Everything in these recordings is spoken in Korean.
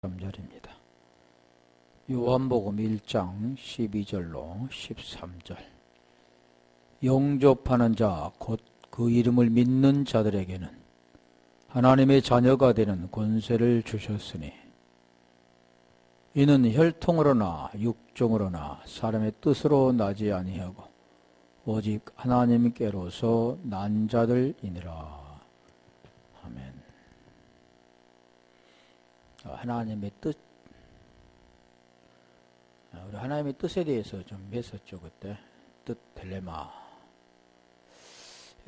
13절입니다. 요한복음 1장 12절로 13절. 영접하는 자, 곧 그 이름을 믿는 자들에게는 하나님의 자녀가 되는 권세를 주셨으니 이는 혈통으로나 육종으로나 사람의 뜻으로 나지 아니하고 오직 하나님께로서 난 자들이니라. 아멘. 하나님의 뜻, 우리 하나님의 뜻에 대해서 좀 했었죠. 그때 뜻 딜레마.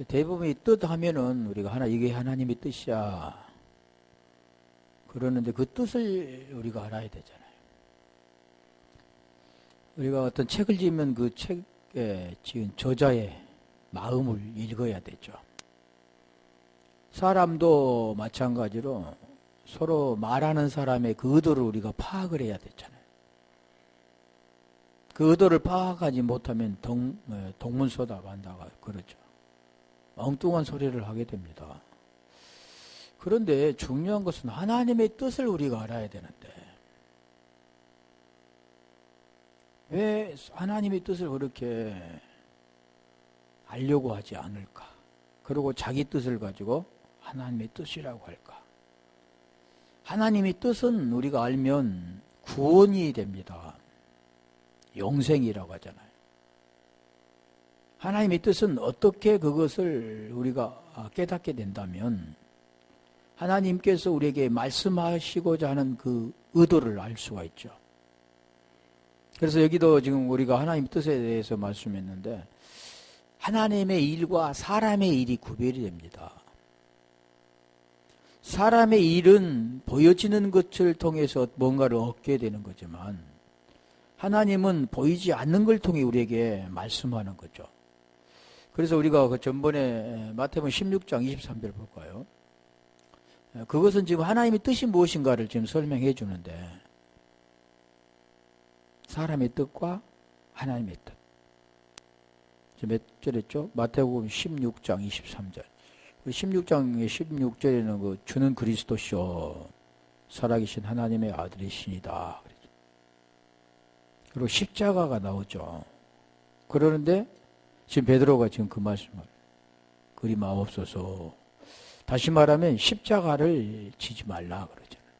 대부분 이 뜻 하면은 우리가 이게 하나님의 뜻이야 그러는데 그 뜻을 우리가 알아야 되잖아요. 우리가 어떤 책을 지으면 그 책에 지은 저자의 마음을 읽어야 되죠. 사람도 마찬가지로 서로 말하는 사람의 그 의도를 우리가 파악을 해야 되잖아요. 그 의도를 파악하지 못하면 동문서답한다고 그러죠. 엉뚱한 소리를 하게 됩니다. 그런데 중요한 것은 하나님의 뜻을 우리가 알아야 되는데 왜 하나님의 뜻을 그렇게 알려고 하지 않을까? 그리고 자기 뜻을 가지고 하나님의 뜻이라고 할까? 하나님의 뜻은 우리가 알면 구원이 됩니다. 영생이라고 하잖아요. 하나님의 뜻은 어떻게 그것을 우리가 깨닫게 된다면 하나님께서 우리에게 말씀하시고자 하는 그 의도를 알 수가 있죠. 그래서 여기도 지금 우리가 하나님의 뜻에 대해서 말씀했는데 하나님의 일과 사람의 일이 구별이 됩니다. 사람의 일은 보여지는 것을 통해서 뭔가를 얻게 되는 거지만 하나님은 보이지 않는 걸 통해 우리에게 말씀하는 거죠. 그래서 우리가 그 전번에 마태복음 16장 23절 볼까요? 그것은 지금 하나님의 뜻이 무엇인가를 지금 설명해 주는데 사람의 뜻과 하나님의 뜻. 몇 절했죠? 마태복음 16장 23절. 16장의 16절에는 그 주는 그리스도시요 살아계신 하나님의 아들이시니다. 그리고 십자가가 나오죠. 그러는데 지금 베드로가 지금 그 말씀을 그리 마옵소서. 다시 말하면 십자가를 지지 말라 그러잖아요.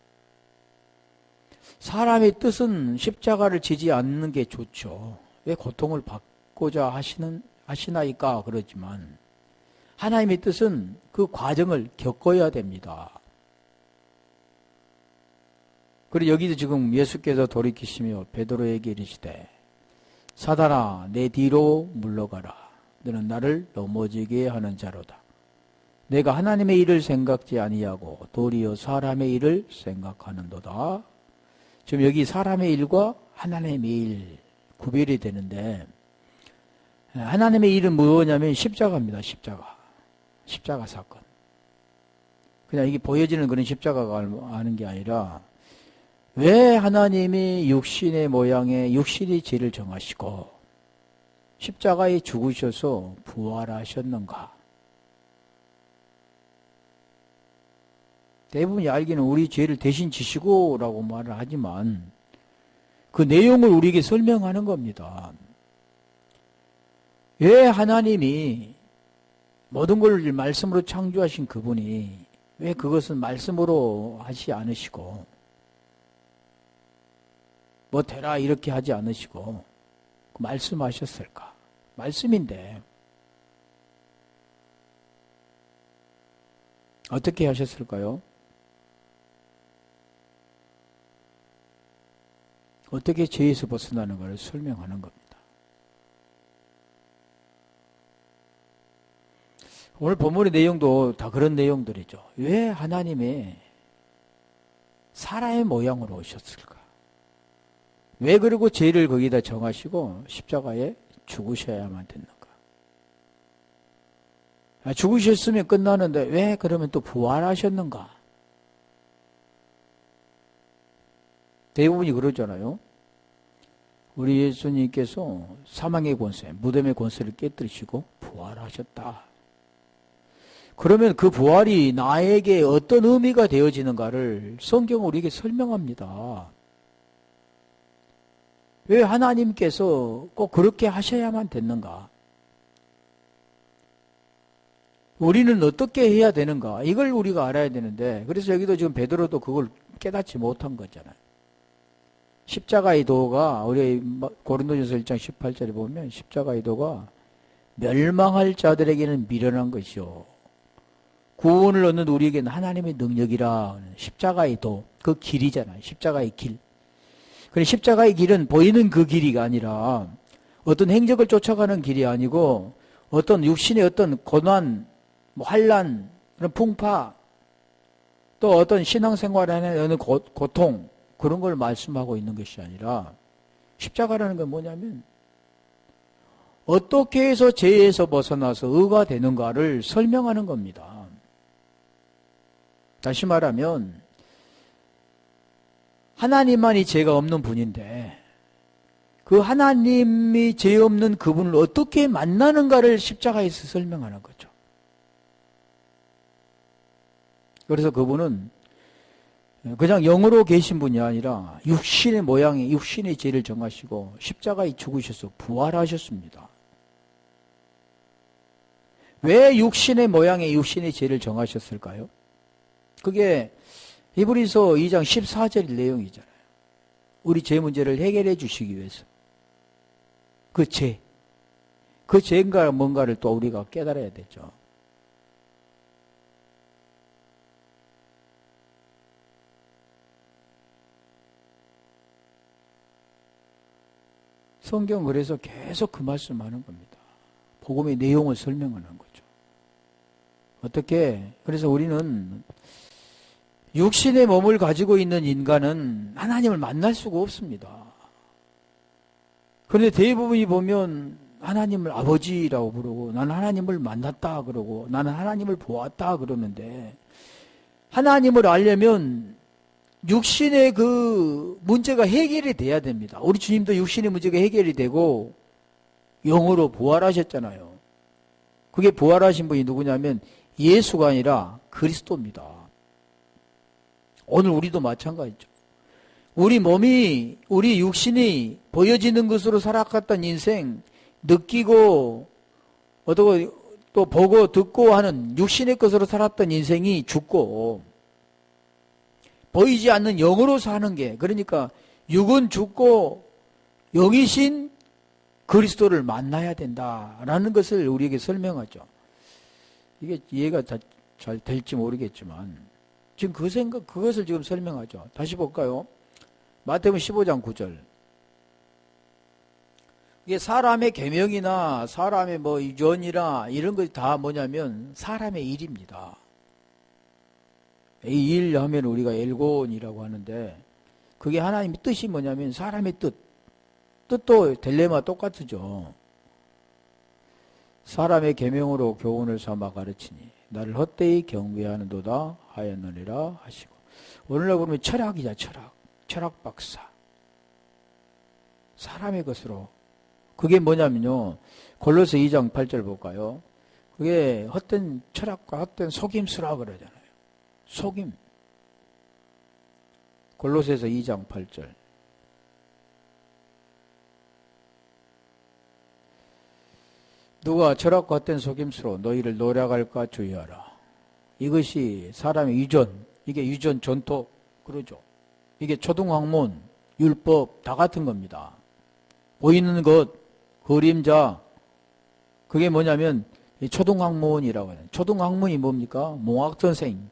사람의 뜻은 십자가를 지지 않는 게 좋죠. 왜 고통을 받고자 하시나이까 그러지만 하나님의 뜻은 그 과정을 겪어야 됩니다. 그리고 여기도 지금 예수께서 돌이키시며 베드로에게 이르시되 사단아 내 뒤로 물러가라. 너는 나를 넘어지게 하는 자로다. 내가 하나님의 일을 생각지 아니하고 도리어 사람의 일을 생각하는도다. 지금 여기 사람의 일과 하나님의 일 구별이 되는데 하나님의 일은 뭐냐면 십자가입니다. 십자가 사건. 그냥 이게 보여지는 그런 십자가가 아는 게 아니라 왜 하나님이 육신의 모양의 육신의 죄를 정하시고 십자가에 죽으셔서 부활하셨는가? 대부분이 알기는 우리 죄를 대신 지시고 라고 말을 하지만 그 내용을 우리에게 설명하는 겁니다. 왜 하나님이 모든 걸 말씀으로 창조하신 그분이 왜 그것은 말씀으로 하지 않으시고 뭐 되라 이렇게 하지 않으시고 말씀하셨을까? 말씀인데 어떻게 하셨을까요? 어떻게 죄에서 벗어나는 것을 설명하는 겁니다. 오늘 본문의 내용도 다 그런 내용들이죠. 왜 하나님의 사람의 모양으로 오셨을까? 왜 그리고 죄를 거기다 정하시고 십자가에 죽으셔야만 됐는가? 죽으셨으면 끝나는데 왜 그러면 또 부활하셨는가? 대부분이 그러잖아요. 우리 예수님께서 사망의 권세, 무덤의 권세를 깨뜨리시고 부활하셨다. 그러면 그 부활이 나에게 어떤 의미가 되어지는가를 성경은 우리에게 설명합니다. 왜 하나님께서 꼭 그렇게 하셔야만 됐는가? 우리는 어떻게 해야 되는가? 이걸 우리가 알아야 되는데, 그래서 여기도 지금 베드로도 그걸 깨닫지 못한 거잖아요. 십자가의 도가, 우리 고린도전서 1장 18절에 보면 십자가의 도가 멸망할 자들에게는 미련한 것이요, 구원을 얻는 우리에게는 하나님의 능력이라. 십자가의 도, 그 길이잖아요. 십자가의 길. 그런데 십자가의 길은 보이는 그 길이가 아니라 어떤 행적을 쫓아가는 길이 아니고 어떤 육신의 어떤 고난, 환난, 그런 풍파, 또 어떤 신앙생활 안에 어느 고통, 그런 걸 말씀하고 있는 것이 아니라, 십자가라는 건 뭐냐면 어떻게 해서 죄에서 벗어나서 의가 되는가를 설명하는 겁니다. 다시 말하면 하나님만이 죄가 없는 분인데 그 하나님이 죄 없는 그분을 어떻게 만나는가를 십자가에서 설명하는 거죠. 그래서 그분은 그냥 영으로 계신 분이 아니라 육신의 모양에 육신의 죄를 정하시고 십자가에 죽으셔서 부활하셨습니다. 왜 육신의 모양에 육신의 죄를 정하셨을까요? 그게 히브리서 2장 14절 내용이잖아요. 우리 죄 문제를 해결해 주시기 위해서. 그 죄인가 뭔가를 또 우리가 깨달아야 되죠. 성경은 그래서 계속 그 말씀하는 겁니다. 복음의 내용을 설명하는 거죠. 어떻게? 그래서 우리는 육신의 몸을 가지고 있는 인간은 하나님을 만날 수가 없습니다. 그런데 대부분이 보면 하나님을 아버지라고 부르고 나는 하나님을 만났다 그러고 나는 하나님을 보았다 그러는데, 하나님을 알려면 육신의 그 문제가 해결이 돼야 됩니다. 우리 주님도 육신의 문제가 해결이 되고 영으로 부활하셨잖아요. 그게 부활하신 분이 누구냐면 예수가 아니라 그리스도입니다. 오늘 우리도 마찬가지죠. 우리 몸이, 우리 육신이 보여지는 것으로 살아갔던 인생, 느끼고 어떻게 또 보고 듣고 하는 육신의 것으로 살았던 인생이 죽고 보이지 않는 영으로 사는 게, 그러니까 육은 죽고 영이신 그리스도를 만나야 된다라는 것을 우리에게 설명하죠. 이게 이해가 잘 될지 모르겠지만 지금 그것을 지금 설명하죠. 다시 볼까요? 마태복음 15장 9절. 이게 사람의 계명이나 사람의 뭐 유전이나 이런 것이 다 뭐냐면 사람의 일입니다. 이 일 하면 우리가 엘곤이라고 하는데, 그게 하나님의 뜻이 뭐냐면 사람의 뜻도 딜레마 똑같죠. 사람의 계명으로 교훈을 삼아 가르치니 나를 헛되이 경배하는도다 하였느니라 하시고. 오늘날 보면 철학이자 철학 박사. 사람의 것으로. 그게 뭐냐면요, 골로새 2장 8절 볼까요? 그게 헛된 철학과 헛된 속임수라 그러잖아요. 속임. 골로새서 2장 8절. 누가 철학과 헛된 속임수로 너희를 노략할까 주의하라. 이것이 사람의 유전, 이게 유전 전통 그러죠. 이게 초등학문, 율법 다 같은 겁니다. 보이는 것, 그림자, 그게 뭐냐면 초등학문이라고 해요. 초등학문이 뭡니까? 몽학선생.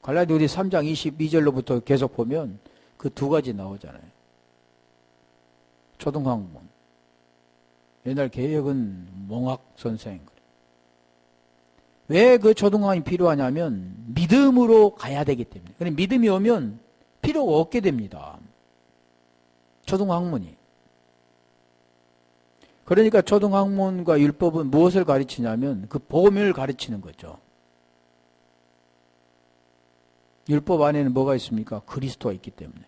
갈라디아서 3장 22절로부터 계속 보면 그 두 가지 나오잖아요. 초등학문. 옛날 개혁은 몽학선생. 왜 그 초등학문이 필요하냐면 믿음으로 가야 되기 때문에. 그런데 믿음이 오면 필요가 없게 됩니다. 초등학문이. 그러니까 초등학문과 율법은 무엇을 가르치냐면 그 복음을 가르치는 거죠. 율법 안에는 뭐가 있습니까? 그리스도가 있기 때문에.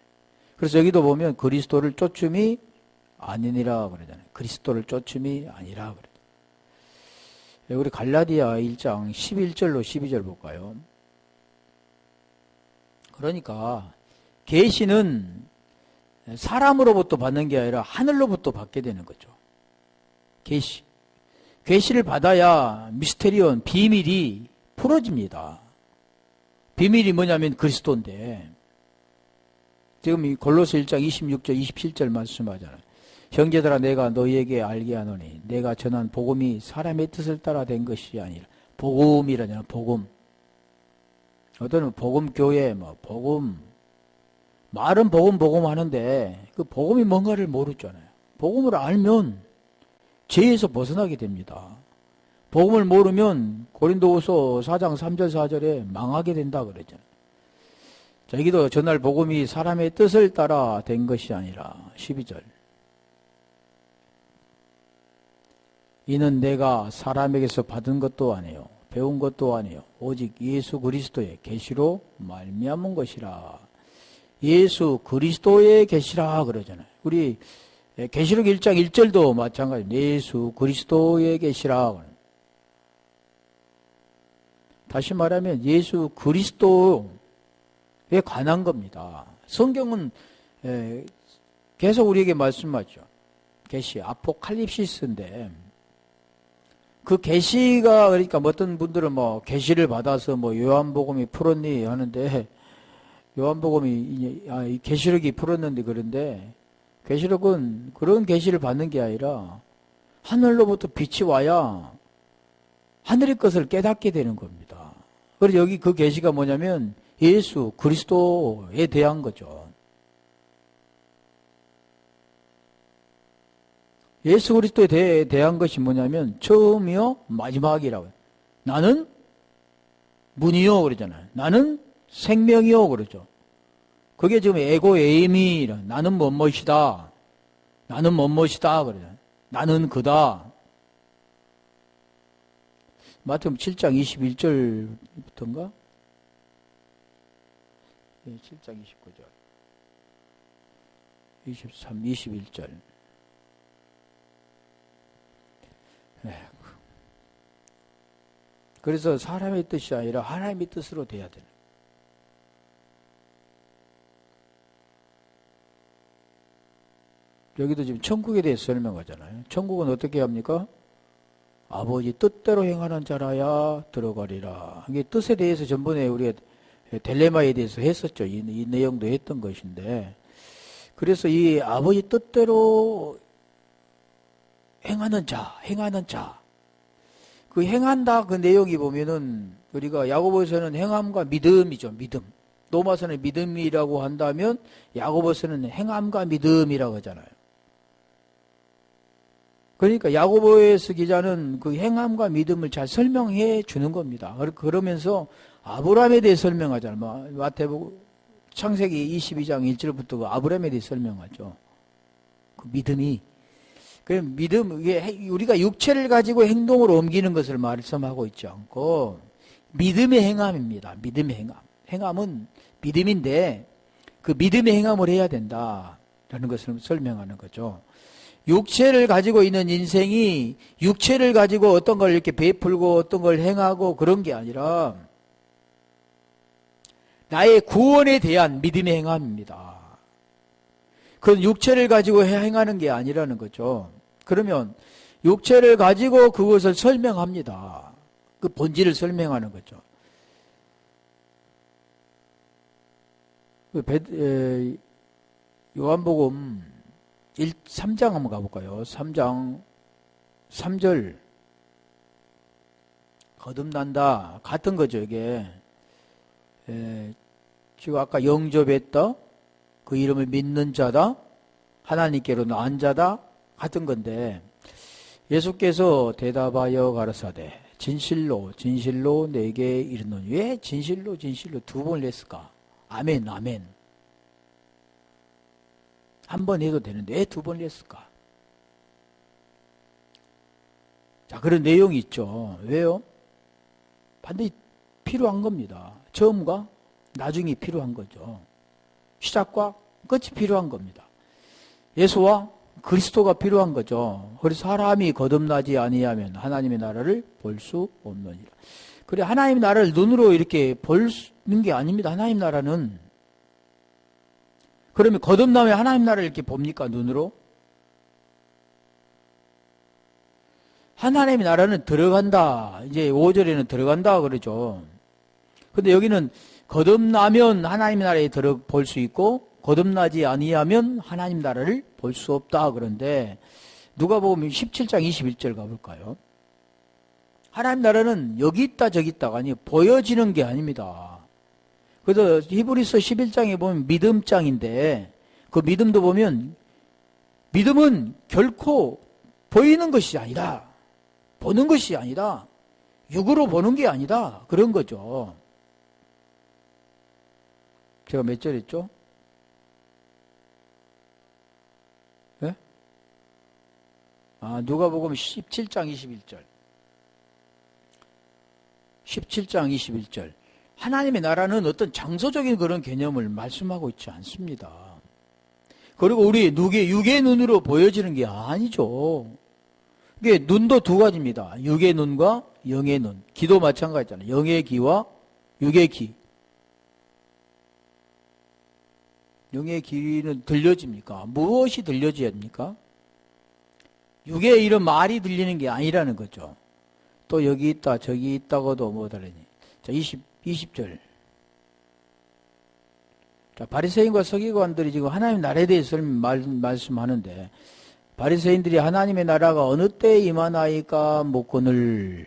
그래서 여기도 보면 그리스도를 쫓음이 아니니라 그러잖아요. 그리스도를 쫓음이 아니라 그래요. 우리 갈라디아 1장 11절로 12절 볼까요? 그러니까 계시는 사람으로부터 받는 게 아니라 하늘로부터 받게 되는 거죠. 계시를 받아야 미스테리온, 비밀이 풀어집니다. 비밀이 뭐냐면 그리스도인데, 지금 이 골로새 1장 26절, 27절 말씀하잖아요. 형제들아, 내가 너희에게 알게 하노니 내가 전한 복음이 사람의 뜻을 따라 된 것이 아니라, 복음이라잖아, 복음. 어떤 복음교회, 복음, 말은 복음 하는데 그 복음이 뭔가를 모르잖아요. 복음을 알면 죄에서 벗어나게 됩니다. 복음을 모르면 고린도후서 4장 3절 4절에 망하게 된다 그러잖아요. 자, 여기도 전날 복음이 사람의 뜻을 따라 된 것이 아니라 12절. 이는 내가 사람에게서 받은 것도 아니요 배운 것도 아니요 오직 예수 그리스도의 계시로 말미암은 것이라. 예수 그리스도의 계시라 그러잖아요. 우리 계시록 1장 1절도 마찬가지입니다. 예수 그리스도의 계시라. 다시 말하면 예수 그리스도에 관한 겁니다. 성경은 계속 우리에게 말씀하죠. 계시, 아포칼립시스인데, 그 계시가, 그러니까 어떤 분들은 계시를 받아서 요한복음이 풀었니 하는데, 요한복음이 계시록이 풀었는데, 그런데 계시록은 그런 계시를 받는 게 아니라 하늘로부터 빛이 와야 하늘의 것을 깨닫게 되는 겁니다. 그래서 여기 그 계시가 뭐냐면 예수 그리스도에 대한 거죠. 예수 그리스도에 대한 것이 뭐냐면 처음이요 마지막이라고요. 나는 문이요 그러잖아요. 나는 생명이요 그러죠. 그게 지금 에고 에이미, 나는 뭐뭐이다. 나는 뭐뭐이다 그러잖아요. 나는 그다. 마태복음 7장 21절부터인가? 7장 29절. 23, 21절. 그래서 사람의 뜻이 아니라 하나님의 뜻으로 돼야 되는. 여기도 지금 천국에 대해서 설명하잖아요. 천국은 어떻게 합니까? 아버지 뜻대로 행하는 자라야 들어가리라. 이게 뜻에 대해서 전번에 우리가 딜레마에 대해서 했었죠. 이 내용도 했던 것인데. 그래서 이 아버지 뜻대로 행하는 자. 그 행한다 그 내용이 보면은 우리가 야고보서는 행함과 믿음이죠. 믿음. 로마서는 믿음이라고 한다면 야고보서는 행함과 믿음이라고 하잖아요. 그러니까 야고보에서 기자는 그 행함과 믿음을 잘 설명해 주는 겁니다. 그러면서 아브라함에 대해 설명하잖아요. 마태복음 창세기 22장 1절부터 그 아브라함에 대해 설명하죠. 그 믿음이. 그 믿음, 이게 우리가 육체를 가지고 행동으로 옮기는 것을 말씀하고 있지 않고 믿음의 행함입니다. 믿음의 행함. 행함은 믿음인데 그 믿음의 행함을 해야 된다라는 것을 설명하는 거죠. 육체를 가지고 있는 인생이 육체를 가지고 어떤 걸 이렇게 베풀고 어떤 걸 행하고 그런 게 아니라 나의 구원에 대한 믿음의 행함입니다. 그건 육체를 가지고 행하는 게 아니라는 거죠. 그러면 육체를 가지고 그것을 설명합니다. 그 본질을 설명하는 거죠. 요한복음 3장 한번 가볼까요? 3장 3절 거듭난다 같은 거죠. 이게 지금 아까 영접했다 그 이름을 믿는 자다 하나님께로 나은 자다 같은 건데 예수께서 대답하여 가라사대 진실로 진실로 내게 이르노니. 왜 진실로 두 번을 했을까? 아멘. 한 번 해도 되는데 왜 두 번을 했을까? 자, 그런 내용이 있죠. 왜요? 반드시 필요한 겁니다. 처음과 나중이 필요한 거죠. 시작과 끝이 필요한 겁니다. 예수와 그리스도가 필요한 거죠. 그래서 사람이 거듭나지 아니하면 하나님의 나라를 볼 수 없느니라. 그래, 하나님의 나라를 눈으로 이렇게 보는 게 아닙니다. 하나님 나라는. 그러면 거듭나면 하나님 나라를 이렇게 봅니까? 눈으로? 하나님의 나라는 들어간다. 이제 5절에는 들어간다 그러죠. 근데 여기는 거듭나면 하나님의 나라에 볼 수 있고 거듭나지 아니하면 하나님 나라를 볼 수 없다. 그런데 누가복음 17장 21절 가볼까요? 하나님 나라는 여기 있다 저기 있다가 아니에요. 보여지는 게 아닙니다. 그래서 히브리서 11장에 보면 믿음장인데 그 믿음도 보면 믿음은 결코 보이는 것이 아니다. 보는 것이 아니다. 육으로 보는 게 아니다. 그런 거죠. 제가 몇 절 했죠? 네? 누가복음 17장 21절. 17장 21절. 하나님의 나라는 어떤 장소적인 그런 개념을 말씀하고 있지 않습니다. 그리고 우리 육의 눈으로 보여지는 게 아니죠. 이게 눈도 두 가지입니다. 육의 눈과 영의 눈. 귀도 마찬가지잖아요. 영의 귀와 육의 귀. 영의 귀는 들려집니까? 무엇이 들려져야 됩니까? 육의 이런 말이 들리는 게 아니라는 거죠. 또 여기 있다 저기 있다고도 못하려니. 자, 20절. 자, 바리새인과 서기관들이 지금 하나님 나라에 대해서 말씀하는데 바리새인들이 하나님의 나라가 어느 때에 임하나이까 묻거늘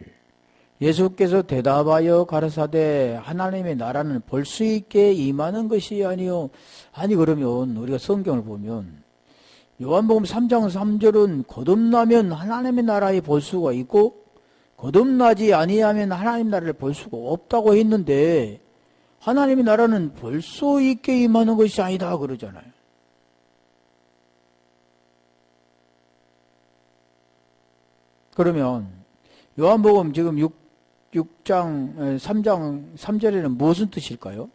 예수께서 대답하여 가라사대 하나님의 나라는 볼 수 있게 임하는 것이 아니요. 아니 그러면 우리가 성경을 보면 요한복음 3장 3절은 거듭나면 하나님의 나라에 볼 수가 있고 거듭나지 아니하면 하나님 나라를 볼 수가 없다고 했는데 하나님의 나라는 볼 수 있게 임하는 것이 아니다 그러잖아요. 그러면 요한복음 지금 3장 3절에는 무슨 뜻일까요?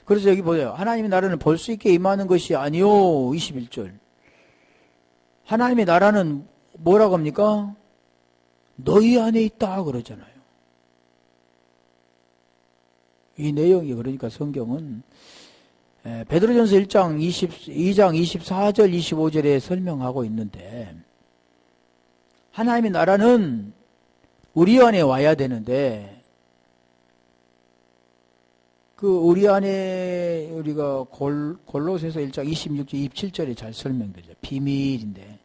그래서 여기 보세요. 하나님의 나라는 볼 수 있게 임하는 것이 아니요. 21절. 하나님의 나라는 뭐라고 합니까? 너희 안에 있다 그러잖아요. 이 내용이 그러니까 성경은 베드로전서 1장 2장 24절 25절에 설명하고 있는데 하나님의 나라는 우리 안에 와야 되는데 그 우리 안에 우리가 골로새서 1장 26절 27절에 잘 설명되죠. 비밀인데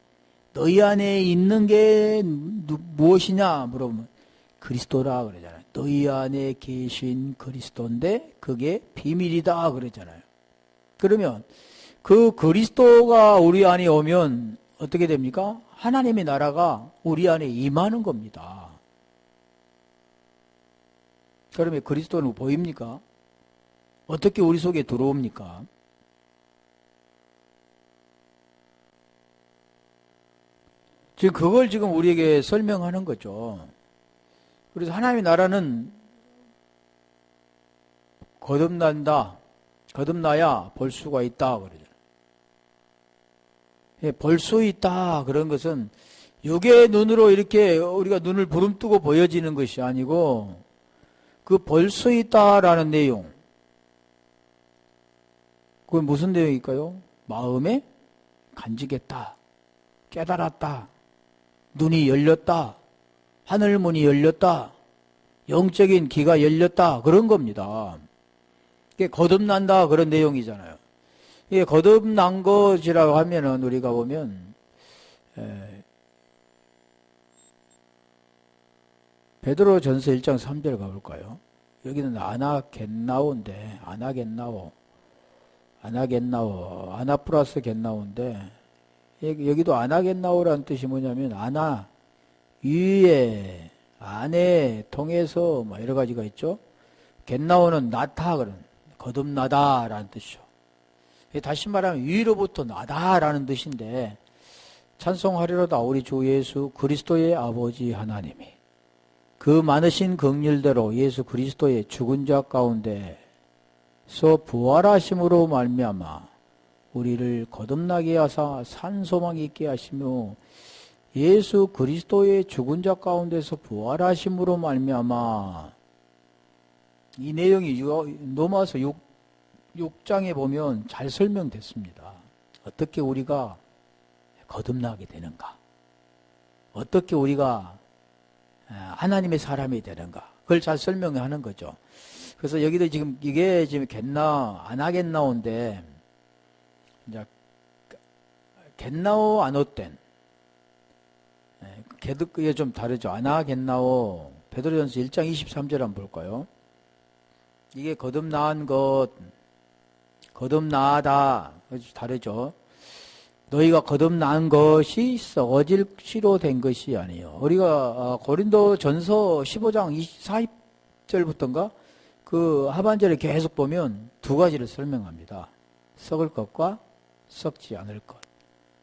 너희 안에 있는 게 무엇이냐 물어보면 그리스도라 그러잖아요. 너희 안에 계신 그리스도인데 그게 비밀이다 그러잖아요. 그러면 그 그리스도가 우리 안에 오면 어떻게 됩니까? 하나님의 나라가 우리 안에 임하는 겁니다. 그러면 그리스도는 보입니까? 어떻게 우리 속에 들어옵니까? 지금 그걸 지금 우리에게 설명하는 거죠. 그래서 하나님의 나라는 거듭나야 볼 수가 있다 그러죠. 볼 수 있다 그런 것은 육의 눈으로 이렇게 우리가 눈을 부름뜨고 보여지는 것이 아니고 그 볼 수 있다라는 내용. 그건 무슨 내용일까요? 마음에 간직했다. 깨달았다. 눈이 열렸다. 하늘문이 열렸다. 영적인 귀가 열렸다. 그런 겁니다. 이게 거듭난다 그런 내용이잖아요. 이게 거듭난 것이라고 하면은 우리가 보면 베드로전서 1장 3절 가볼까요? 여기는 아나겟나오인데 아나 플러스 겟나오인데 여기도 아나겟나오라는 뜻이 뭐냐면 아나 위에 안에 통해서 뭐 여러 가지가 있죠. 겟나오는 나타 그런 거듭나다라는 뜻이죠. 다시 말하면 위로부터 나다라는 뜻인데 찬송하리로다 우리 주 예수 그리스도의 아버지 하나님이 그 많으신 긍휼대로 예수 그리스도의 죽은 자 가운데서 부활하심으로 말미암아 우리를 거듭나게 하사 산소망 있게 하시며 예수 그리스도의 죽은 자 가운데서 부활하심으로 말미암아. 이 내용이 로마서 6장에 보면 잘 설명됐습니다. 어떻게 우리가 거듭나게 되는가, 어떻게 우리가 하나님의 사람이 되는가, 그걸 잘 설명하는 거죠. 그래서 여기도 지금 이게 지금 아나겟나오인데, 이제 겟나오 아노땐, 그게 좀 다르죠. 아나겟나오, 베드로전서 1장 23절 한번 볼까요? 이게 거듭나은 것, 거듭나다, 다르죠. 너희가 거듭난 것이 썩어질 씨로 된 것이 아니에요. 우리가 고린도 전서 15장 24절부터인가? 그 하반절에 계속 보면 두 가지를 설명합니다. 썩을 것과 썩지 않을 것,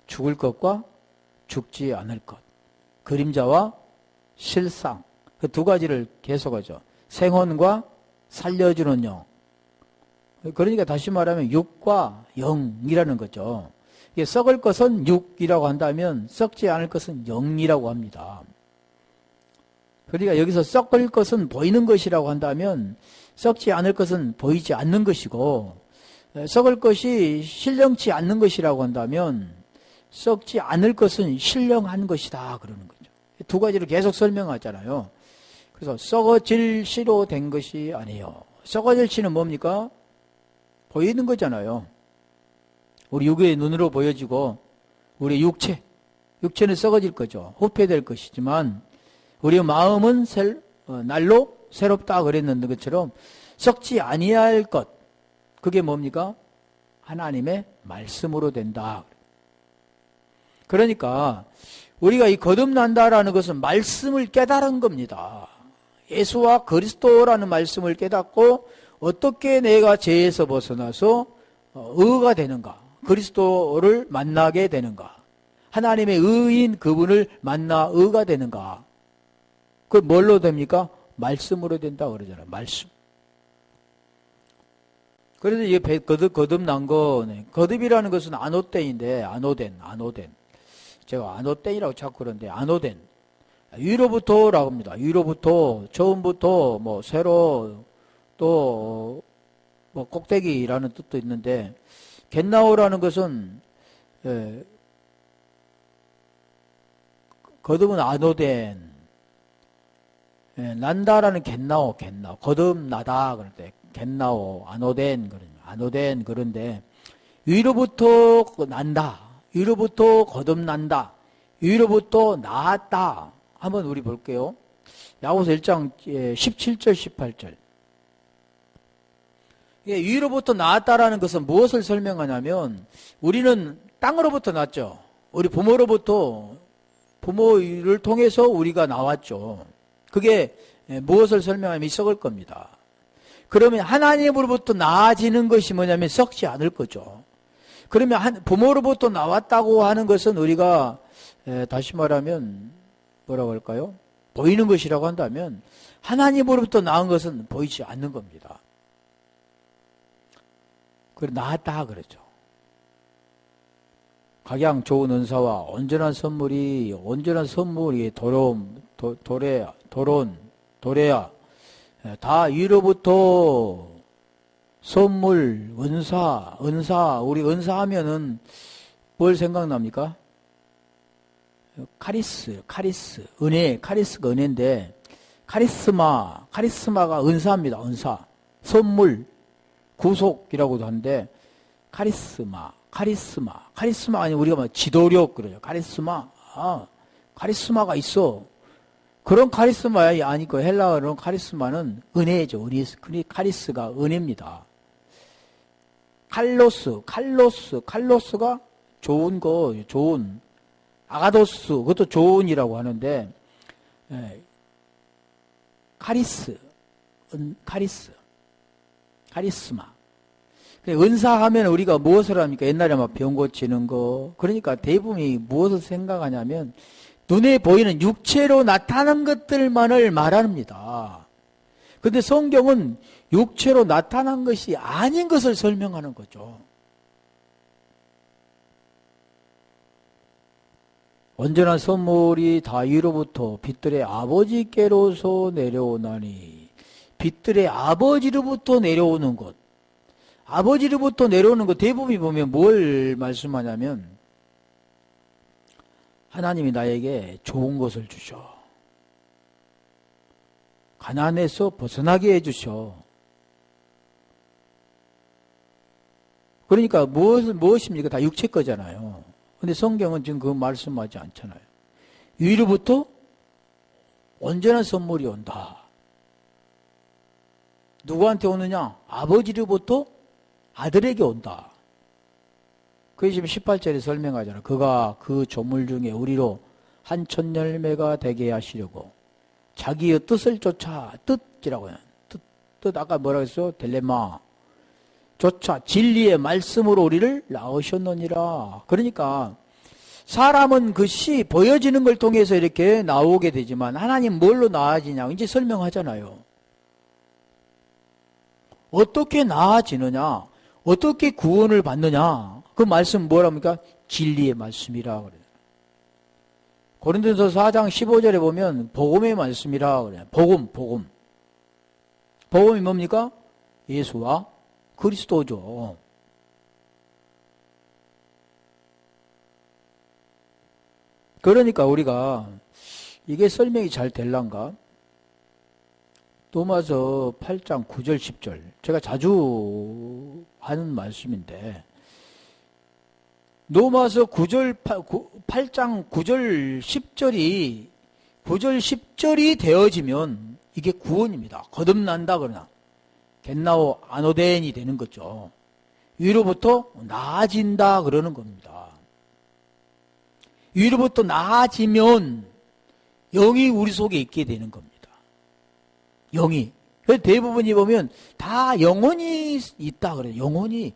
죽을 것과 죽지 않을 것, 그림자와 실상, 그 두 가지를 계속하죠. 생혼과 살려주는 영. 그러니까 다시 말하면 육과 영이라는 거죠. 이게 썩을 것은 육이라고 한다면 썩지 않을 것은 영이라고 합니다. 그러니까 여기서 썩을 것은 보이는 것이라고 한다면 썩지 않을 것은 보이지 않는 것이고, 썩을 것이 신령치 않는 것이라고 한다면 썩지 않을 것은 신령한 것이다 그러는 거죠. 두 가지를 계속 설명하잖아요. 그래서 썩어질 씨로 된 것이 아니에요. 썩어질 씨는 뭡니까? 보이는 거잖아요. 우리 육의 눈으로 보여지고 우리 육체는 썩어질 거죠. 후패될 것이지만 우리 마음은 날로 새롭다 그랬는 것처럼 썩지 아니할 것, 그게 뭡니까? 하나님의 말씀으로 된다. 그러니까 우리가 이 거듭난다라는 것은 말씀을 깨달은 겁니다. 예수와 그리스도라는 말씀을 깨닫고 어떻게 내가 죄에서 벗어나서 의가 되는가, 그리스도를 만나게 되는가, 하나님의 의인 그분을 만나 의가 되는가, 그 뭘로 됩니까? 말씀으로 된다 그러잖아요. 말씀. 그래서 이게 거듭난 거, 거듭이라는 것은 아노덴인데, 아노덴. 제가 아노덴이라고 자꾸 그러는데, 아노덴. 위로부터라고 합니다. 위로부터, 처음부터, 새로, 또, 꼭대기라는 뜻도 있는데, 겟나오라는 것은, 거듭은 아노덴, 난다라는 겟나오. 거듭나다, 그럴 때, 겟나오, 아노덴, 그런데, 위로부터 난다, 위로부터 거듭난다, 위로부터 나았다. 한번 우리 볼게요. 야고보서 1장 17절, 18절. 위로부터 나았다라는 것은 무엇을 설명하냐면, 우리는 땅으로부터 났죠. 우리 부모를 통해서 우리가 나왔죠. 그게 무엇을 설명하면 썩을 겁니다. 그러면 하나님으로부터 나아지는 것이 뭐냐면 썩지 않을 거죠. 그러면 부모로부터 나왔다고 하는 것은 우리가 다시 말하면 뭐라고 할까요? 보이는 것이라고 한다면 하나님으로부터 나온 것은 보이지 않는 겁니다. 그래 나았다 그러죠. 각양 좋은 은사와 온전한 선물이 도래야 다 위로부터 선물, 은사, 우리 은사하면은 뭘 생각납니까? 카리스, 은혜, 카리스가 은혜인데, 카리스마가 은사입니다, 은사. 선물, 구속이라고도 하는데, 카리스마 아니, 우리가 지도력, 그러죠. 카리스마가 있어. 그런 카리스마야 아니고, 헬라어로는 카리스마는 은혜죠, 카리스가 은혜입니다. 칼로스가 좋은 거, 아가도스, 그것도 좋은이라고 하는데, 카리스마. 은사하면 우리가 무엇을 합니까? 옛날에 병 고치는 거. 그러니까 대부분이 무엇을 생각하냐면, 눈에 보이는 육체로 나타난 것들만을 말합니다. 근데 성경은 육체로 나타난 것이 아닌 것을 설명하는 거죠. 온전한 선물이 다 위로부터 빛들의 아버지께로서 내려오나니. 빛들의 아버지로부터 내려오는 것. 아버지로부터 내려오는 것 대부분이 보면 뭘 말씀하냐면 하나님이 나에게 좋은 것을 주셔. 가난에서 벗어나게 해주셔. 그러니까 무엇입니까? 다 육체 거잖아요. 근데 성경은 지금 그 말씀하지 않잖아요. 위로부터 온전한 선물이 온다. 누구한테 오느냐? 아버지로부터 아들에게 온다. 그게 지금 18절에 설명하잖아요. 그가 그 조물 중에 우리로 한 첫 열매가 되게 하시려고 자기의 뜻을 쫓아, 뜻이라고 해요. 뜻 아까 뭐라고 했어? 델레마. 쫓아 진리의 말씀으로 우리를 낳으셨느니라. 그러니까 사람은 그 시 보여지는 걸 통해서 이렇게 나오게 되지만 하나님 뭘로 나아지냐? 이제 설명하잖아요. 어떻게 나아지느냐? 어떻게 구원을 받느냐? 그 말씀 뭐랍니까? 진리의 말씀이라 그래요. 고린도서 4장 15절에 보면 복음의 말씀이라 그래요. 복음. 복음이 뭡니까? 예수와 그리스도죠. 그러니까 우리가 이게 설명이 잘 될란가? 로마서 8장 9절 10절 제가 자주 하는 말씀인데 로마서 8장 9절 10절이 되어지면 이게 구원입니다. 거듭난다 그러나 겟나오 아노덴이 되는 거죠. 위로부터 나아진다 그러는 겁니다. 위로부터 나아지면 영이 우리 속에 있게 되는 겁니다. 영이. 대부분이 보면 다 영혼이 있다 그래요. 영혼이.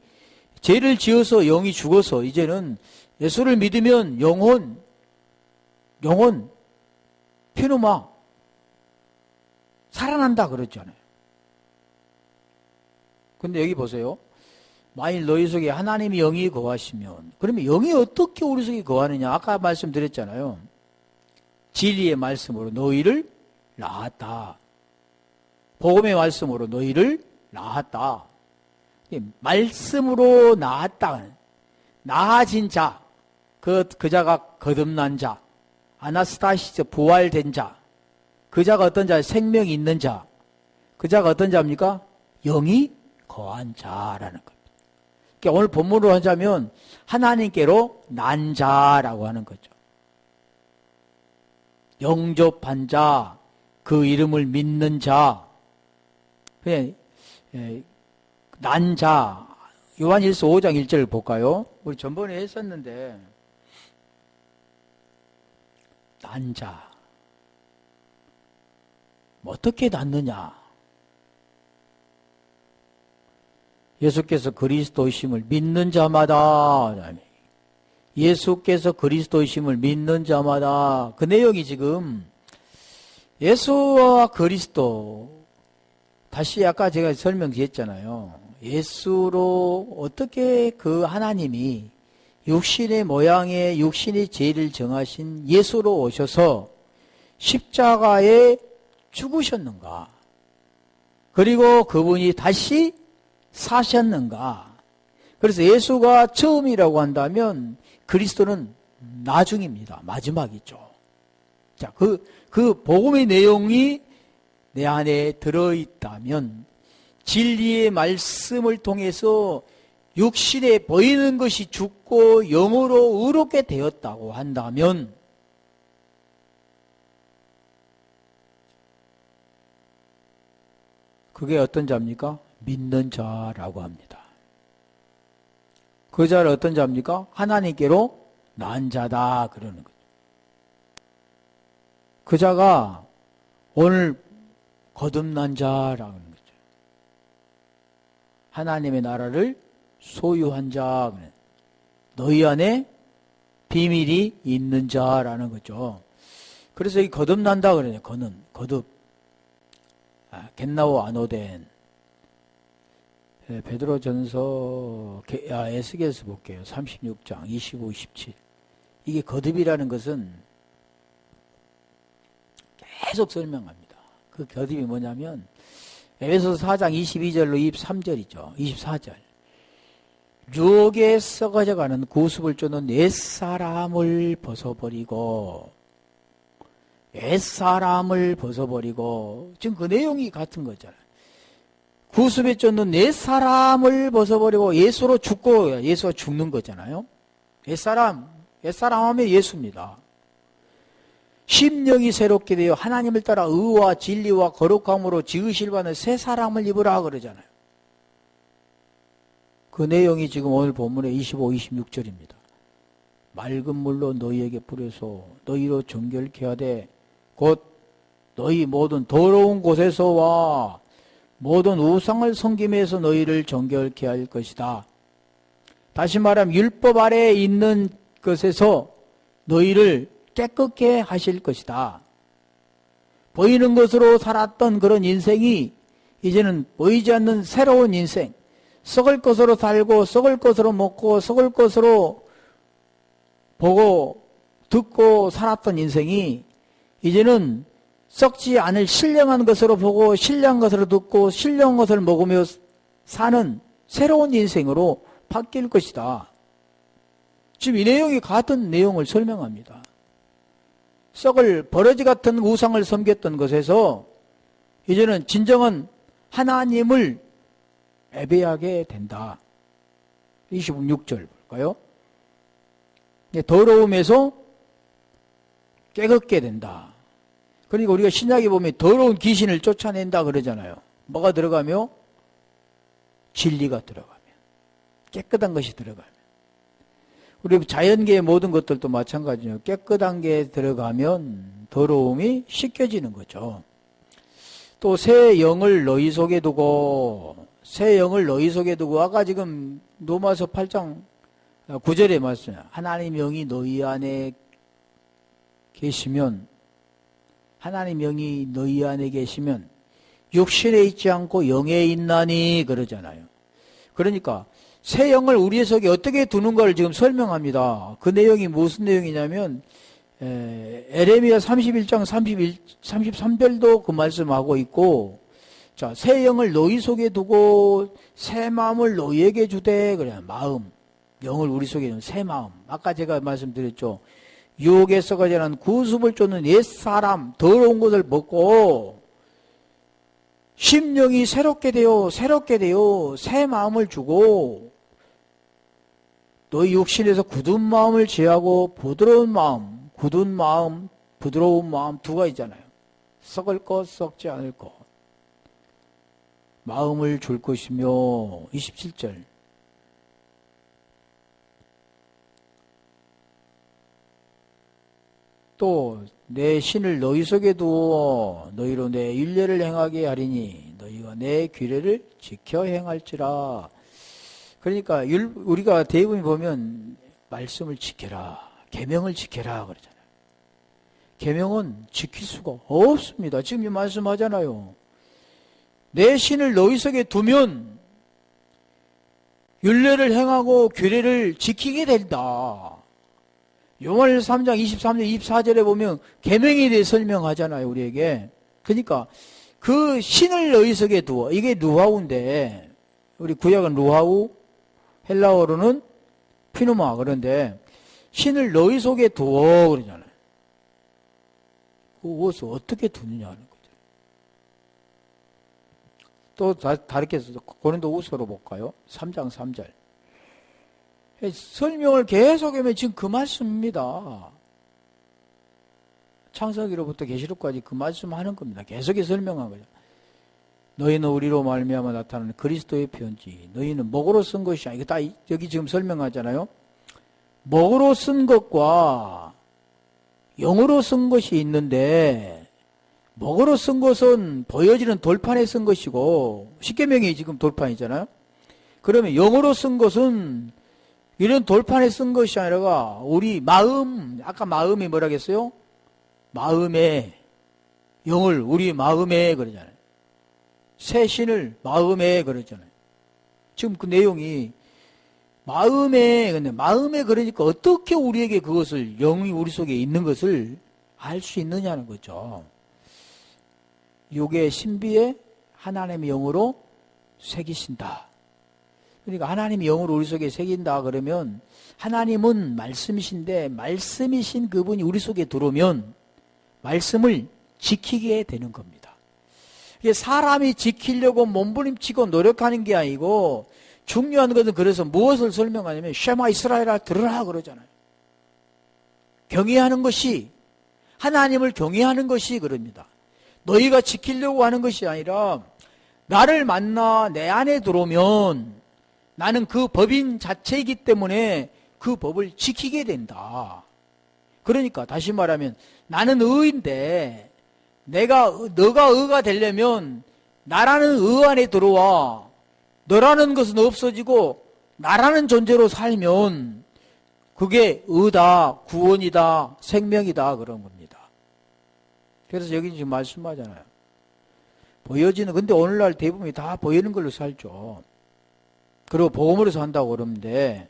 죄를 지어서 영이 죽어서 이제는 예수를 믿으면 영혼, 피누마, 살아난다 그랬잖아요. 근데 여기 보세요. 만일 너희 속에 하나님이 영이 거하시면, 그러면 영이 어떻게 우리 속에 거하느냐? 아까 말씀드렸잖아요. 진리의 말씀으로 너희를 낳았다. 복음의 말씀으로 너희를 낳았다. 말씀으로 낳았다. 나아진 자, 그 자가 거듭난 자, 아나스타시스 부활된 자, 그 자가 어떤 자? 생명이 있는 자, 그 자가 어떤 자입니까? 영이 거한 자라는 겁니다. 그러니까 오늘 본문으로 하자면 하나님께로 난 자라고 하는 거죠. 영접한 자, 그 이름을 믿는 자, 난 자. 요한일서 5장 1절을 볼까요? 우리 전번에 했었는데 난 자. 어떻게 낳느냐? 예수께서 그리스도이심을 믿는 자마다, 예수께서 그리스도이심을 믿는 자마다, 그 내용이 지금 예수와 그리스도, 다시 아까 제가 설명드렸잖아요. 예수로 어떻게 그 하나님이 육신의 모양의 육신의 죄를 정하신 예수로 오셔서 십자가에 죽으셨는가? 그리고 그분이 다시 사셨는가? 그래서 예수가 처음이라고 한다면 그리스도는 나중입니다. 마지막이죠. 자, 그 복음의 내용이 내 안에 들어있다면 진리의 말씀을 통해서 육신에 보이는 것이 죽고 영으로 의롭게 되었다고 한다면 그게 어떤 자입니까? 믿는 자라고 합니다. 그 자를 어떤 자입니까? 하나님께로 난 자다 그러는 거죠. 그 자가 오늘 거듭난 자라는 거죠. 하나님의 나라를 소유한 자, 너희 안에 비밀이 있는 자라는 거죠. 그래서 이 거듭난다 그래요. 거듭. 겟나오 아노덴. 베드로전서 에스겔서 볼게요. 36장 25, 27. 이게 거듭이라는 것은 계속 설명합니다. 그 거듭이 뭐냐면 에베소서 4장 22절로 23절이죠. 24절. 유혹에 썩어져가는 구습을 쫓는 옛사람을 벗어버리고 옛사람을 벗어버리고 지금 그 내용이 같은 거잖아요. 구습에 쫓는 옛사람을 벗어버리고 예수로 죽고 예수가 죽는 거잖아요. 옛사람 하면 예수입니다. 심령이 새롭게 되어 하나님을 따라 의와 진리와 거룩함으로 지으실 바는 새 사람을 입으라 그러잖아요. 그 내용이 지금 오늘 본문의 25, 26절입니다. 맑은 물로 너희에게 뿌려서 너희로 정결케 하되 곧 너희 모든 더러운 곳에서와 모든 우상을 섬김에서 너희를 정결케 할 것이다. 다시 말하면 율법 아래에 있는 것에서 너희를 깨끗게 하실 것이다. 보이는 것으로 살았던 그런 인생이 이제는 보이지 않는 새로운 인생, 썩을 것으로 살고 썩을 것으로 먹고 썩을 것으로 보고 듣고 살았던 인생이 이제는 썩지 않을 신령한 것으로 보고 신령한 것으로 듣고 신령한 것을 먹으며 사는 새로운 인생으로 바뀔 것이다. 지금 이 내용이 같은 내용을 설명합니다. 썩을 버러지 같은 우상을 섬겼던 것에서 이제는 진정한 하나님을 예배하게 된다. 26절 볼까요? 더러움에서 깨끗게 된다. 그러니까 우리가 신약에 보면 더러운 귀신을 쫓아낸다 그러잖아요. 뭐가 들어가며? 진리가 들어가면. 깨끗한 것이 들어가면. 우리 자연계의 모든 것들도 마찬가지예요. 깨끗한 게 들어가면 더러움이 씻겨지는 거죠. 또 새 영을 너희 속에 두고 새 영을 너희 속에 두고 아까 지금 로마서 8장 9절에 말씀해요. 하나님 영이 너희 안에 계시면 하나님 영이 너희 안에 계시면 육신에 있지 않고 영에 있나니 그러잖아요. 그러니까 새 영을 우리 속에 어떻게 두는가를 지금 설명합니다. 그 내용이 무슨 내용이냐면 에레미야 31장 33절도 그 말씀하고 있고 자, 새 영을 너희 속에 두고 새 마음을 너희에게 주되 그래 마음 영을 우리 속에 두는 새 마음 아까 제가 말씀드렸죠. 유혹에 썩어지는 구습을 쫓는 옛사람 더러운 것을 벗고 심령이 새롭게 되어 새 마음을 주고 너희 육신에서 굳은 마음을 제하고 부드러운 마음 굳은 마음 부드러운 마음 두 가지잖아요. 썩을 것 썩지 않을 것 마음을 줄 것이며 27절 또 내 신을 너희 속에 두어 너희로 내 율례를 행하게 하리니 너희가 내 규례를 지켜 행할지라. 그러니까 우리가 대부분 보면 말씀을 지켜라 계명을 지켜라 그러잖아요. 계명은 지킬 수가 없습니다. 지금 이 말씀하잖아요. 내 신을 너희 속에 두면 율례를 행하고 규례를 지키게 된다. 요한일서 3장 23절 24절에 보면 계명에 대해 설명하잖아요. 우리에게. 그러니까 그 신을 너희 속에 두어 이게 루하우인데 우리 구약은 루하우 헬라어로는 피누마 그런데 신을 너희 속에 두어 그러잖아요. 그것을 어떻게 두느냐 하는 거죠. 또 다르게 해서 고린도후서로 볼까요? 3장 3절. 설명을 계속하면 지금 그 말씀입니다. 창세기로부터 계시록까지 그 말씀하는 겁니다. 계속해서 설명한 거죠. 너희는 우리로 말미암아 나타나는 그리스도의 편지. 너희는 먹으로 쓴 것이 아니고 다 여기 지금 설명하잖아요. 먹으로 쓴 것과 영으로 쓴 것이 있는데 먹으로 쓴 것은 보여지는 돌판에 쓴 것이고 십계명이 지금 돌판이잖아요. 그러면 영으로 쓴 것은 이런 돌판에 쓴 것이 아니라 우리 마음, 아까 마음이 뭐라 했어요? 마음에, 영을 우리 마음에 그러잖아요. 새 신을 마음에 그러잖아요. 지금 그 내용이 근데 마음에 그러니까 어떻게 우리에게 그것을 영이 우리 속에 있는 것을 알 수 있느냐는 거죠. 육의 신비에 하나님의 영으로 새기신다. 그러니까 하나님의 영으로 우리 속에 새긴다 그러면 하나님은 말씀이신데 말씀이신 그분이 우리 속에 들어오면 말씀을 지키게 되는 겁니다. 이게 사람이 지키려고 몸부림치고 노력하는 게 아니고 중요한 것은 그래서 무엇을 설명하냐면 쉐마 이스라엘아 들으라 그러잖아요. 경외하는 것이 하나님을 경외하는 것이 그럽니다. 너희가 지키려고 하는 것이 아니라 나를 만나 내 안에 들어오면 나는 그 법인 자체이기 때문에 그 법을 지키게 된다. 그러니까 다시 말하면 나는 의인데 너가 의가 되려면 나라는 의 안에 들어와 너라는 것은 없어지고 나라는 존재로 살면 그게 의다, 구원이다, 생명이다 그런 겁니다. 그래서 여기 지금 말씀하잖아요. 보여지는 근데 오늘날 대부분이 다 보이는 걸로 살죠. 그리고 복음으로 산다고 그러는데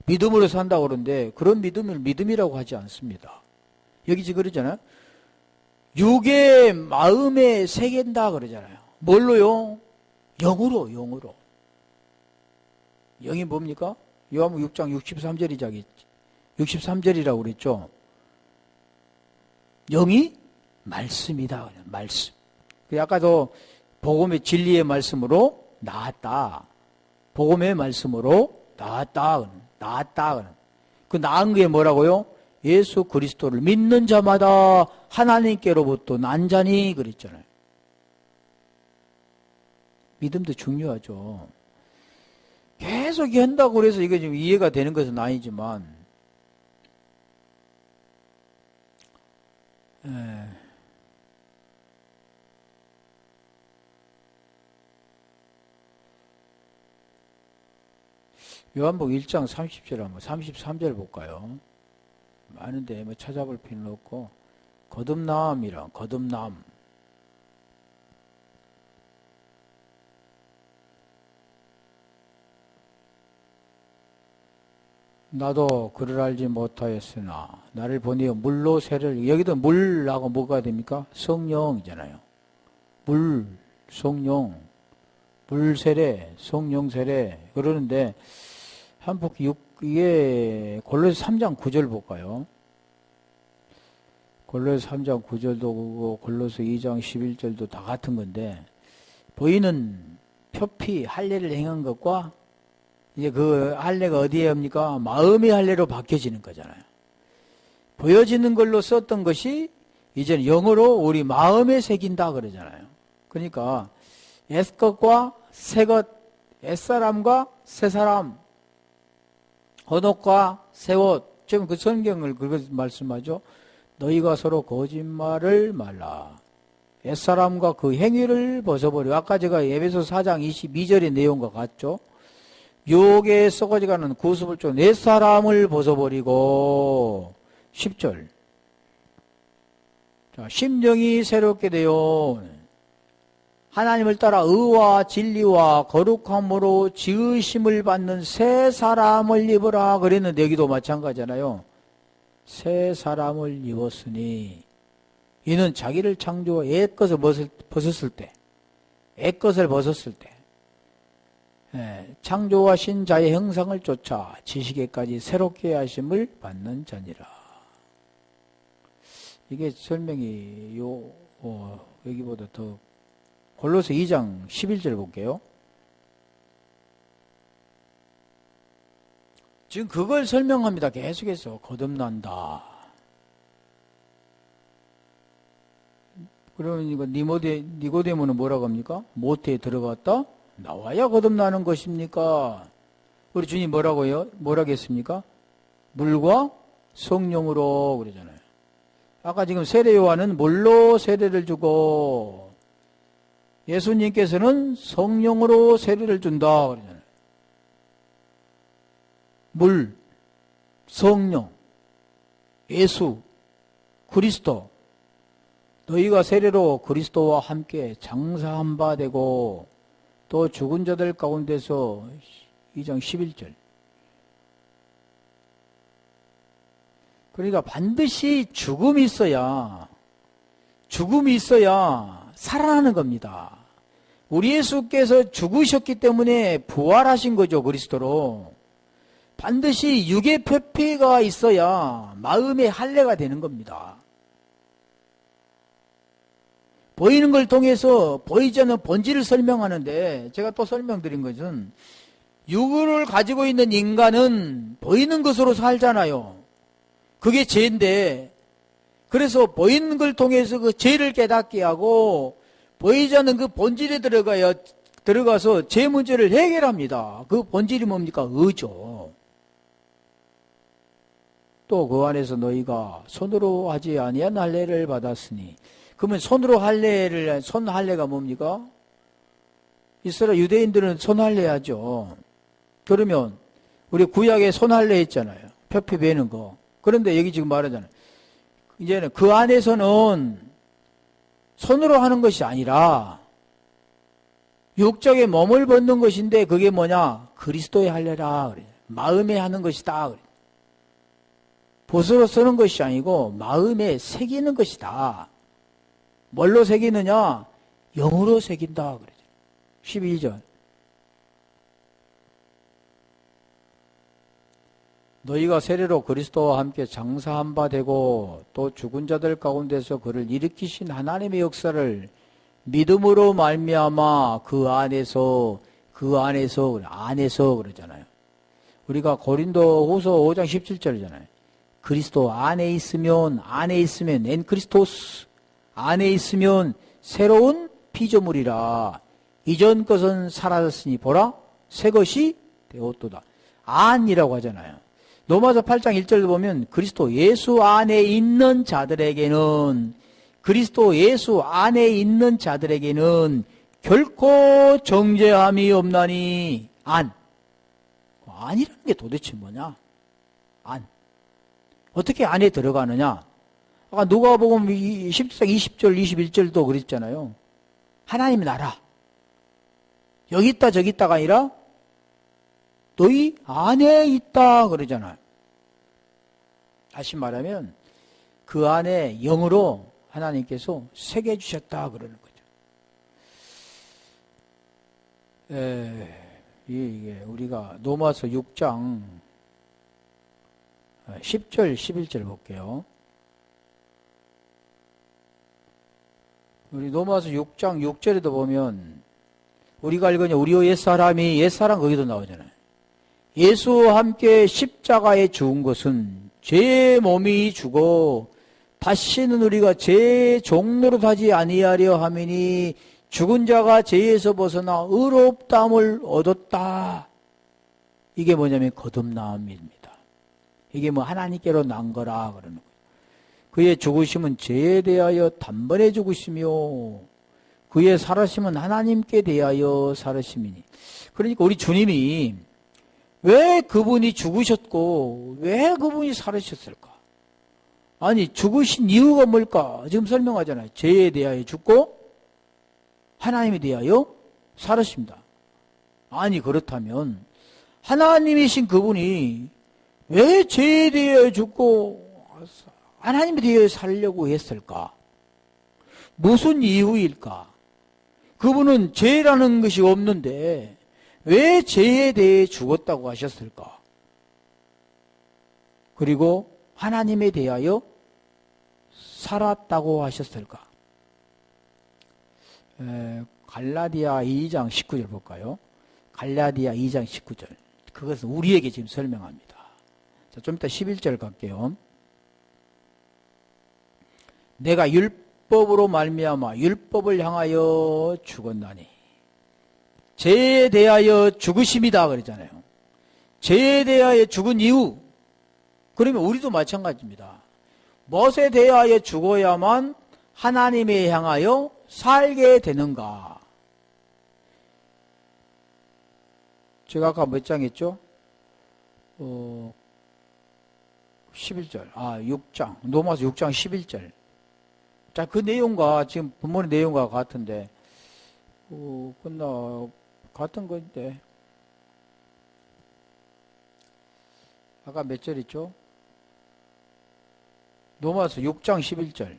믿음으로 산다고 그러는데 그런 믿음을 믿음이라고 하지 않습니다. 여기 지금 그러잖아요. 육의 마음에 새긴다 그러잖아요. 뭘로요? 영으로. 영이 뭡니까? 요한복음 6장 63절이라고 그랬죠. 영이 말씀이다. 말씀. 아까도 복음의 진리의 말씀으로 나았다. 복음의 말씀으로 나았다. 그 나은 게 뭐라고요? 예수 그리스도를 믿는 자마다 하나님께로부터 난 자니 그랬잖아요. 믿음도 중요하죠. 계속 한다고 그래서 이게 지금 이해가 되는 것은 아니지만 요한복음 1장 30절 한번 33절 볼까요? 많은데 뭐 찾아볼 필요는 없고 거듭남이란 거듭남 나도 그를 알지 못하였으나 나를 보내어 물로 세례를 여기도 물하고 뭐가 됩니까? 성령이잖아요. 물, 성령, 물 세례, 성령 세례 그러는데 한복 6 이게 골로새 3장 9절 볼까요? 골로새 3장 9절도 그거 골로새 2장 11절도 다 같은 건데 보이는 표피 할례를 행한 것과 이제 그 할례가 어디에 합니까? 마음의 할례로 바뀌어지는 거잖아요. 보여지는 걸로 썼던 것이 이제는 영어로 우리 마음에 새긴다 그러잖아요. 그러니까 옛것과 새것, 옛사람과 새사람, 언옷과 새옷. 지금 그 성경을 그렇게 말씀하죠. 너희가 서로 거짓말을 말라. 옛사람과 그 행위를 벗어버려. 아까 제가 에베소 4장 22절의 내용과 같죠. 욕에 썩어지가는 구습을 쫓 옛사람을 벗어버리고 10절. 자, 심령이 새롭게 되어 하나님을 따라 의와 진리와 거룩함으로 지으심을 받는 새 사람을 입으라 그랬는데 여기도 마찬가지잖아요. 새 사람을 입었으니 이는 자기를 창조와 옛것을 벗었을 때 창조하신 자의 형상을 쫓아 지식에까지 새롭게 하심을 받는 자니라. 이게 설명이 여기보다 더 골로새 2장 11절 볼게요. 지금 그걸 설명합니다. 계속해서 거듭난다. 그러면 이거 니고데모는 뭐라고 합니까? 모태에 들어갔다 나와야 거듭나는 것입니까? 우리 주님 뭐라고 했습니까? 물과 성령으로 그러잖아요. 아까 지금 세례 요한은 물로 세례를 주고 예수님께서는 성령으로 세례를 준다 그러잖아요. 물, 성령, 예수, 그리스도. 너희가 세례로 그리스도와 함께 장사한 바 되고 또 죽은 자들 가운데서 2장 11절 그러니까 반드시 죽음이 있어야 살아나는 겁니다. 우리 예수께서 죽으셨기 때문에 부활하신 거죠, 그리스도로. 반드시 육의 표피가 있어야 마음의 할례가 되는 겁니다. 보이는 걸 통해서 보이지 않는 본질을 설명하는데, 제가 또 설명드린 것은 육을 가지고 있는 인간은 보이는 것으로 살잖아요. 그게 죄인데, 그래서 보이는 걸 통해서 그 죄를 깨닫게 하고 보이지 않는 그 본질에 들어가서 죄 문제를 해결합니다. 그 본질이 뭡니까? 의죠. 또 그 안에서 너희가 손으로 하지 아니한 할례를 받았으니, 그러면 손 할례가 뭡니까? 이스라엘 유대인들은 손 할례 하죠. 그러면 우리 구약에 손 할례 했잖아요. 표피 베는 거. 그런데 여기 지금 말하잖아요. 이제는 그 안에서는 손으로 하는 것이 아니라 육적에 몸을 벗는 것인데, 그게 뭐냐? 그리스도의 할례라 그래. 마음에 하는 것이다 그래. 붓으로 쓰는 것이 아니고 마음에 새기는 것이다. 뭘로 새기느냐? 영으로 새긴다 그러죠. 12절. 너희가 세례로 그리스도와 함께 장사한 바 되고 또 죽은 자들 가운데서 그를 일으키신 하나님의 역사를 믿음으로 말미암아 그 안에서 그러잖아요. 우리가 고린도후서 5장 17절이잖아요. 그리스도 안에 있으면 엔 크리스토스 안에 있으면 새로운 피조물이라. 이전 것은 사라졌으니 보라 새 것이 되었도다. 안이라고 하잖아요. 로마서 8장 1절도 보면 그리스도 예수 안에 있는 자들에게는 결코 정죄함이 없나니. 안이라는 게 도대체 뭐냐? 안. 어떻게 안에 들어가느냐? 아까 누가복음 10장 20절 21절도 그랬잖아요. 하나님의 나라. 여기 있다 저기 있다가 아니라 너희 안에 있다 그러잖아요. 다시 말하면 그 안에 영으로 하나님께서 새겨주셨다 그러는 거죠. 이게 우리가 로마서 6장 10절 11절 볼게요. 우리 로마서 6장 6절에도 보면 우리가 알거냐 우리의 옛사람 거기도 나오잖아요. 예수와 함께 십자가에 죽은 것은 죄의 몸이 죽어 다시는 우리가 죄의 종노릇 하지 아니하려 함이니 죽은 자가 죄에서 벗어나 의롭다함을 얻었다. 이게 뭐냐면 거듭남입니다. 이게 뭐 하나님께로 난 거라 그러는 거예요. 그의 죽으심은 죄에 대하여 단번에 죽으시며 그의 살으심은 하나님께 대하여 살으심이니. 그러니까 우리 주님이 왜 그분이 죽으셨고 왜 그분이 살으셨을까? 아니 죽으신 이유가 뭘까? 지금 설명하잖아요. 죄에 대하여 죽고 하나님에 대하여 살으십니다. 아니 그렇다면 하나님이신 그분이 왜 죄에 대하여 죽고 하나님에 대하여 살려고 했을까? 무슨 이유일까? 그분은 죄라는 것이 없는데 왜 죄에 대해 죽었다고 하셨을까? 그리고 하나님에 대하여 살았다고 하셨을까? 갈라디아 2장 19절 볼까요? 갈라디아 2장 19절. 그것은 우리에게 지금 설명합니다. 자, 좀 이따 11절 갈게요. 내가 율법으로 말미암아 율법을 향하여 죽었나니. 죄에 대하여 죽으심이다 그랬잖아요. 죄에 대하여 죽은 이유. 그러면 우리도 마찬가지입니다. 무엇에 대하여 죽어야만 하나님에 향하여 살게 되는가? 제가 아까 몇 장 했죠? 11절. 6장. 로마서 6장 11절. 자, 그 내용과 지금 본문의 내용과 같은데, 같은 건데. 아까 몇 절 있죠? 로마서 6장 11절.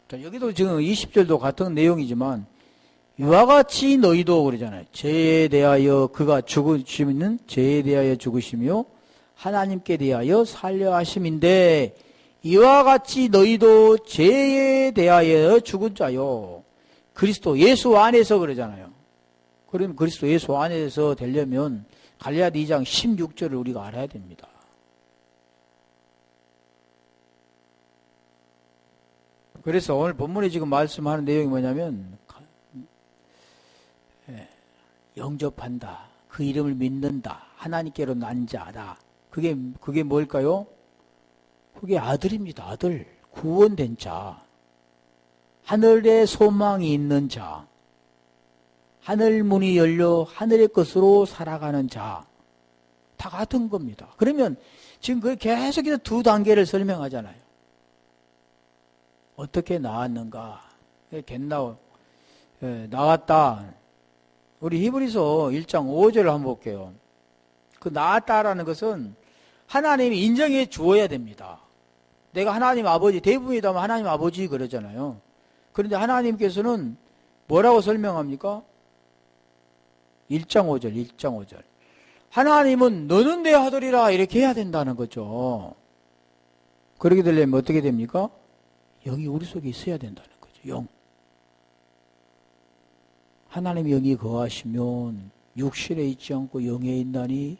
자, 여기도 지금 20절도 같은 내용이지만 이와 같이 너희도 그러잖아요. 죄에 대하여 그가 죽으시면 죄에 대하여 죽으시며 하나님께 대하여 살려 하심인데 이와 같이 너희도 죄에 대하여 죽은 자요. 그리스도 예수 안에서 그러잖아요. 그러면 그리스도 예수 안에서 되려면 갈라디아 2장 16절을 우리가 알아야 됩니다. 그래서 오늘 본문에 지금 말씀하는 내용이 뭐냐면 영접한다. 그 이름을 믿는다. 하나님께로 난 자다. 그게 뭘까요? 그게 아들입니다. 아들. 구원된 자. 하늘에 소망이 있는 자. 하늘 문이 열려 하늘의 것으로 살아가는 자. 다 같은 겁니다. 그러면 지금 그 계속해서 두 단계를 설명하잖아요. 어떻게 나왔는가? 겟나우 나왔다. 우리 히브리서 1장 5절을 한번 볼게요. 그 나왔다라는 것은 하나님이 인정해 주어야 됩니다. 내가 하나님 아버지, 대부분이다면 하나님 아버지 그러잖아요. 그런데 하나님께서는 뭐라고 설명합니까? 1장 5절. 하나님은 너는 내 아들이라 이렇게 해야 된다는 거죠. 그렇게 되려면 어떻게 됩니까? 영이 우리 속에 있어야 된다는 거죠. 영. 하나님의 영이 거하시면 육신에 있지 않고 영에 있나니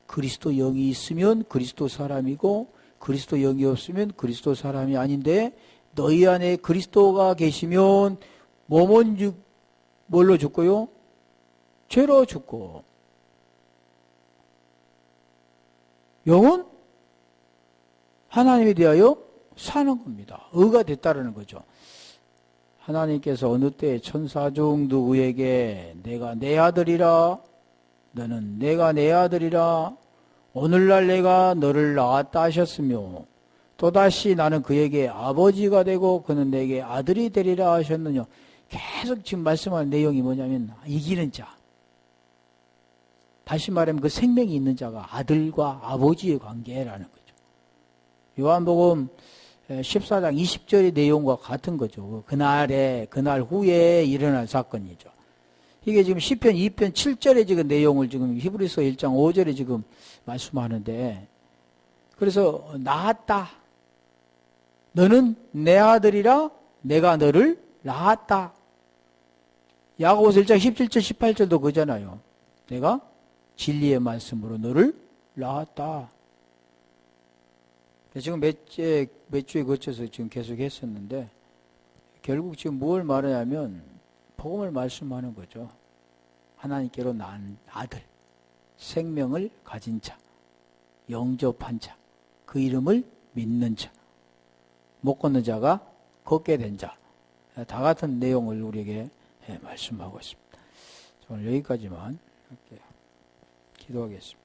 그리스도 영이 있으면 그리스도 사람이고 그리스도 영이 없으면 그리스도 사람이 아닌데 너희 안에 그리스도가 계시면 몸은 뭘로 죽고요? 죄로 죽고 영은 하나님에 대하여 사는 겁니다. 의가 됐다라는 거죠. 하나님께서 어느 때 천사 중 누구에게 내가 내 아들이라 너는 내가 내 아들이라 오늘날 내가 너를 낳았다 하셨으며 또다시 나는 그에게 아버지가 되고 그는 내게 아들이 되리라 하셨느냐. 계속 지금 말씀하는 내용이 뭐냐면 이기는 자. 다시 말하면 그 생명이 있는 자가 아들과 아버지의 관계라는 거죠. 요한복음 14장 20절의 내용과 같은 거죠. 그날 후에 일어날 사건이죠. 이게 지금 시편 2편 7절의 지금 내용을 지금 히브리서 1장 5절에 지금 말씀하는데, 그래서 낳았다. 너는 내 아들이라 내가 너를 낳았다. 야고보서 1장 17절 18절도 그잖아요. 내가 진리의 말씀으로 너를 낳았다. 지금 몇 주에 거쳐서 지금 계속 했었는데, 결국 지금 뭘 말하냐면, 복음을 말씀하는 거죠. 하나님께로 난 아들, 생명을 가진 자, 영접한 자, 그 이름을 믿는 자, 못 걷는 자가 걷게 된 자, 다 같은 내용을 우리에게 말씀하고 있습니다. 오늘 여기까지만 할게요. 기도하겠습니다.